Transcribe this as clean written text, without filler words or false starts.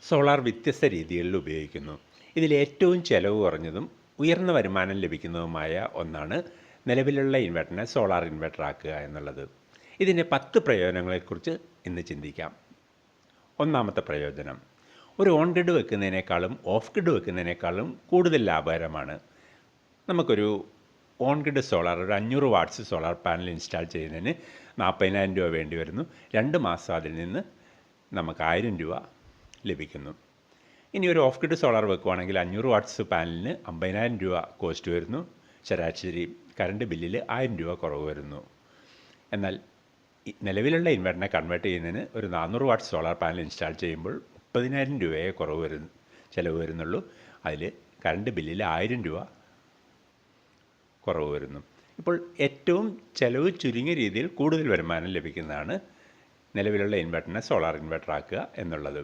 Solar വ്യത്യസ്ത രീതികളിൽ ഉപയോഗിക്കുന്നു. ഇതിലേറ്റവും ചെലവ് കുറഞ്ഞതും ഉയർന്ന വരുമാനം ലഭിക്കുന്നതുമായ ഒന്നാണ് നിലവിലുള്ള ഇൻവെർട്ടറിനെ സോളാർ ഇൻവെർട്ടർ ആക്കുക എന്നുള്ളത്. ഇതിൻ്റെ 10 പ്രയോജനങ്ങളെക്കുറിച്ച് ഇന്ന് ചിന്തിക്കാം. ഒന്നാമത്തെ പ്രയോജനം, ഒരു ഓൺ ഗ്രിഡ് വെക്കുന്നതിനേക്കാളും ഓഫ് ഗ്രിഡ് വെക്കുന്നതിനേക്കാളും കൂടുതൽ ലാഭകരമാണ്. നമുക്കൊരു ഓൺ ഗ്രിഡ് സോളാർ, ഒരു 500 വാട്ട്സ് സോളാർ പാനൽ ഇൻസ്റ്റാൾ ചെയ്യുന്നതിന് 40,000 രൂപ വേണ്ടി വരുന്നു. 2 മാസം അതിൽ നിന്ന് നമുക്ക് 1000 രൂപ ലഭിക്കുന്നു. ഇനി ഒരു ഓഫ് ഗ്രിഡ് സോളാർ വെക്കുകയാണെങ്കിൽ 500 വാട്ട്സ് പാനലിന് 50,000 രൂപ കോസ്റ്റ് വരുന്നു. ശരാശരി കറണ്ട് ബില്ലിൽ 1000 രൂപ കുറവ് വരുന്നു. എന്നാൽ നിലവിലുള്ള ഇൻവെർട്ടറിനെ കൺവേർട്ട് ചെയ്യുന്നതിന് ഒരു 400 വാട്ട്സ് സോളാർ പാനൽ ഇൻസ്റ്റാൾ ചെയ്യുമ്പോൾ 30,000 രൂപയെ ചിലവ് വരുന്നുള്ളൂ. അതിൽ കറണ്ട് ബില്ലിൽ 1000 രൂപ കുറവ് വരുന്നു. ഇപ്പോൾ ഏറ്റവും ചിലവ് ചുരുങ്ങിയ രീതിയിൽ കൂടുതൽ വരുമാനം ലഭിക്കുന്നതാണ് നിലവിലുള്ള ഇൻവെർട്ടറിനെ സോളാർ ഇൻവെർട്ടർ ആക്കുക എന്നുള്ളത്.